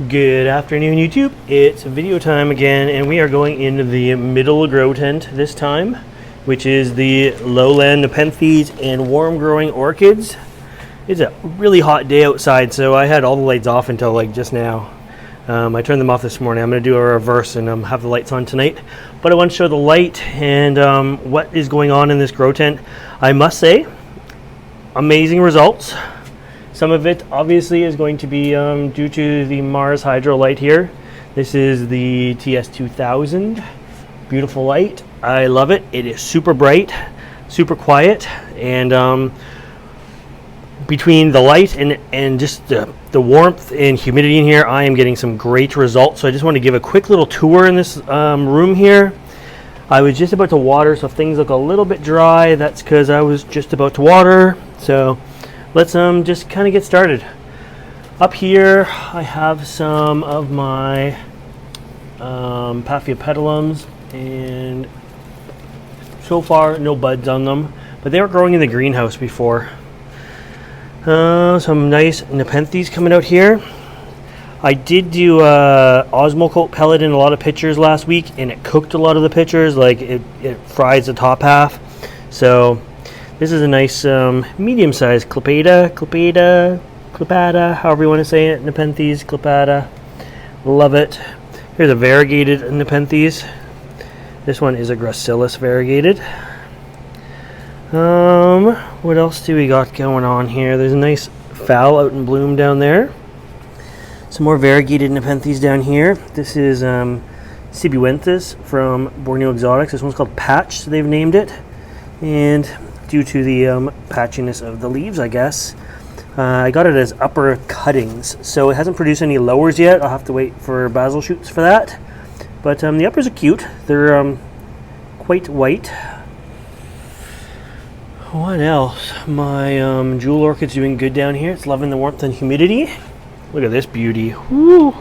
Good afternoon, YouTube. It's video time again, and we are going into the middle grow tent this time, which is the Lowland Nepenthes and warm growing orchids. It's a really hot day outside, so I had all the lights off until like just now. I turned them off this morning. I'm going to do a reverse and have the lights on tonight. But I want to show the light and what is going on in this grow tent. I must say, amazing results. Some of it obviously is going to be due to the Mars Hydro light here. This is the TS2000. Beautiful light. I love it. It is super bright, super quiet, and between the light and just the warmth and humidity in here, I am getting some great results. So I just want to give a quick little tour in this room here. I was just about to water, so if things look a little bit dry, that's because I was just about to water. So let's just kind of get started. Up here, I have some of my Paphiopedilums, and so far no buds on them, but they were growing in the greenhouse before. Some nice Nepenthes coming out here. I did do Osmocote pellet in a lot of pictures last week, and it cooked a lot of the pictures, like it fries the top half. So this is a nice medium-sized clipata, however you want to say it, Nepenthes, clipata. Love it. Here's a variegated Nepenthes. This one is a Gracilis variegated. What else do we got going on here? There's a nice fowl out in bloom down there. Some more variegated Nepenthes down here. This is Sibuenthus from Borneo Exotics. This one's called Patch, so they've named it. And due to the patchiness of the leaves, I guess. I got it as upper cuttings, so it hasn't produced any lowers yet. I'll have to wait for basil shoots for that. But the uppers are cute. They're quite white. What else? My jewel orchid's doing good down here. It's loving the warmth and humidity. Look at this beauty. Woo!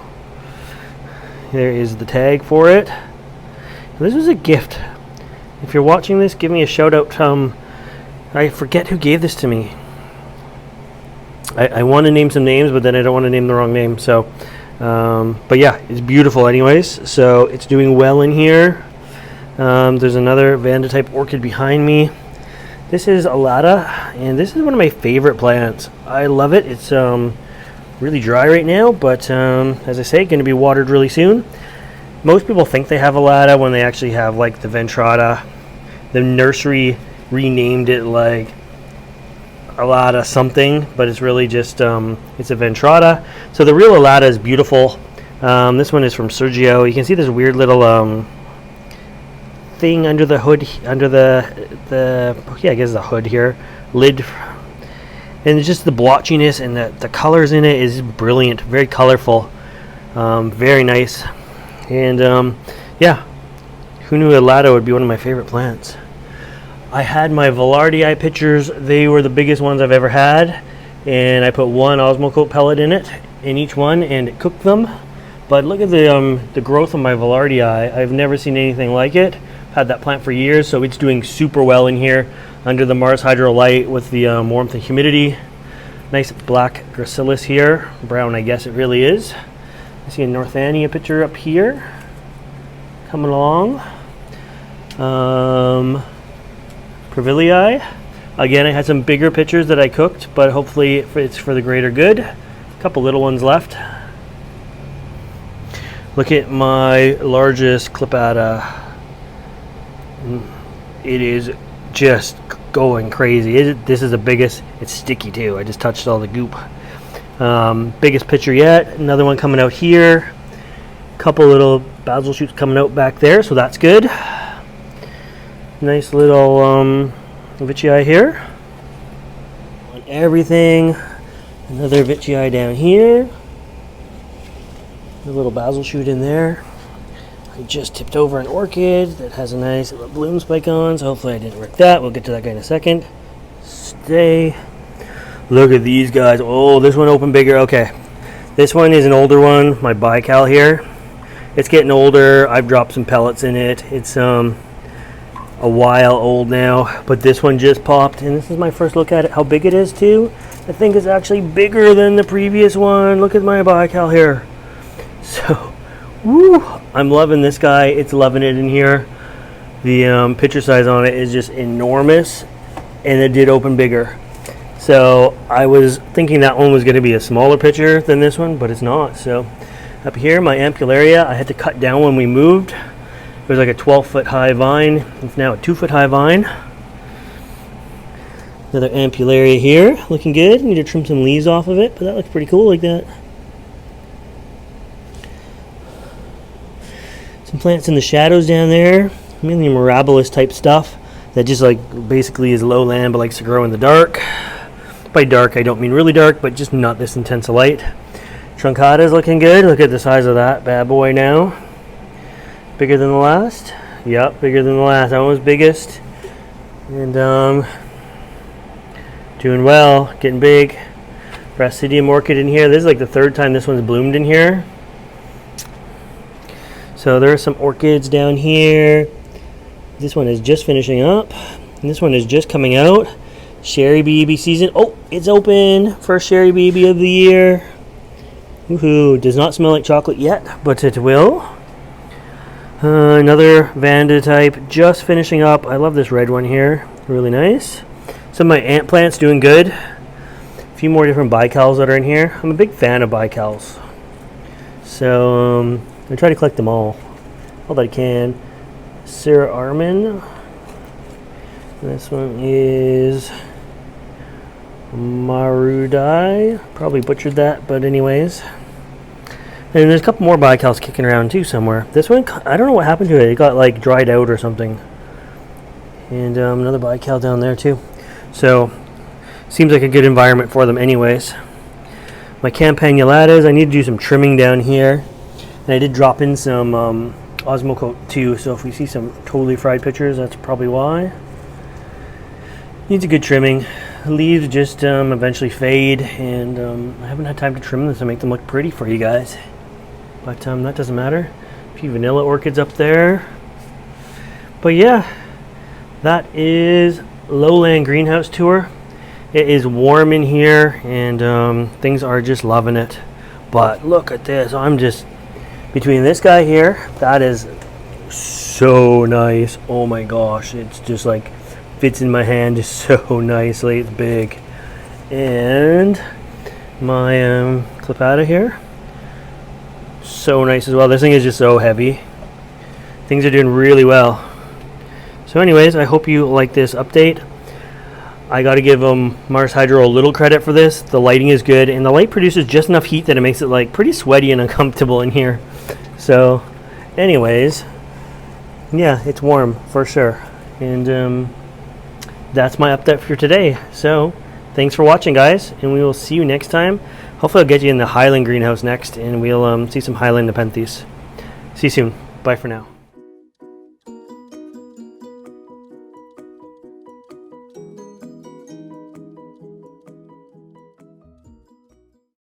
There is the tag for it. This was a gift. If you're watching this, give me a shout out. I forget who gave this to me. I want to name some names, but then I don't want to name the wrong name. So, but yeah, it's beautiful anyways. So it's doing well in here. There's another Vanda type orchid behind me. This is Alata, and this is one of my favorite plants. I love it. It's really dry right now, but as I say, going to be watered really soon. Most people think they have Alata when they actually have like the Ventrata. The nursery renamed it like Alata something, but it's really just it's a Ventrata. So the real Alata is beautiful. This one is from Sergio. You can see this weird little thing under the hood, under the I guess the hood here, lid, and it's just the blotchiness and the colors in it is brilliant, very colorful, very nice, and yeah, who knew Alata would be one of my favorite plants. I had my Villardii pictures. They were the biggest ones I've ever had, and I put one Osmocote pellet in each one, and it cooked them. But look at the growth of my Villardii. I've never seen anything like it. Had that plant for years, so it's doing super well in here under the Mars Hydro light with the warmth and humidity. Nice black Gracilis here, brown I guess it really is. I see a Northania picture up here coming along. Pravilii. Again, I had some bigger pictures that I cooked, but hopefully it's for the greater good. A couple little ones left. Look at my largest clipata. It is just going crazy. This is the biggest. It's sticky too. I just touched all the goop. Biggest picture yet. Another one coming out here. Couple little basil shoots coming out back there, so that's good. Nice little Vichii here. On everything. Another Vichii down here. A little basil shoot in there. I just tipped over an orchid that has a nice little bloom spike on, so hopefully I didn't wreck that. We'll get to that guy in a second. Stay. Look at these guys. Oh, this one opened bigger. Okay. This one is an older one, my bical here. It's getting older. I've dropped some pellets in it. It's a while old now, but this one just popped, and this is my first look at it. How big it is too. I think it's actually bigger than the previous one. Look at my bical here. So, woo, I'm loving this guy. It's loving it in here. The picture size on it is just enormous, and it did open bigger. So I was thinking that one was going to be a smaller picture than this one, but it's not. So up here, my Ampullaria, I had to cut down when we moved. It was like a 12-foot high vine. It's now a 2-foot high vine. Another Ampullaria here, looking good. Need to trim some leaves off of it, but that looks pretty cool like that. Some plants in the shadows down there, mainly mirabilis type stuff that just like basically is lowland but likes to grow in the dark. By dark, I don't mean really dark, but just not this intense a light. Truncata's looking good. Look at the size of that bad boy now. Bigger than the last. Yep, bigger than the last. That one was biggest. And doing well, getting big. Brasidium orchid in here. This is like the third time this one's bloomed in here. So there are some orchids down here. This one is just finishing up. And this one is just coming out. Sherry BB season. Oh, it's open. First Sherry BB of the year. Woohoo. Does not smell like chocolate yet, but it will. Another Vanda type just finishing up. I love this red one here. Really nice. Some of my ant plants doing good. A few more different bicals that are in here. I'm a big fan of bicals. So I try to collect them all that I can. Sarah Armin. This one is Marudai. Probably butchered that, but anyways. And there's a couple more bicals kicking around too somewhere. This one, I don't know what happened to it. It got like dried out or something. And another bical down there too. So, seems like a good environment for them anyways. My Campanulatas, I need to do some trimming down here. And I did drop in some Osmocote too, so if we see some totally fried pictures, that's probably why. Needs a good trimming. Leaves just eventually fade, and I haven't had time to trim them to make them look pretty for you guys. But that doesn't matter. A few vanilla orchids up there. But yeah, that is Lowland Greenhouse Tour. It is warm in here, and things are just loving it. But look at this. I'm just... Between this guy here, that is so nice. Oh my gosh, it's just like fits in my hand just so nicely. It's big. And my Clipata here, so nice as well. This thing is just so heavy. Things are doing really well. So anyways, I hope you like this update. I got to give Mars Hydro a little credit for this. The lighting is good, and the light produces just enough heat that it makes it like pretty sweaty and uncomfortable in here. So anyways, yeah, it's warm for sure. And that's my update for today. So thanks for watching, guys, and we will see you next time. Hopefully I'll get you in the Highland greenhouse next, and we'll see some Highland Nepenthes. See you soon. Bye for now.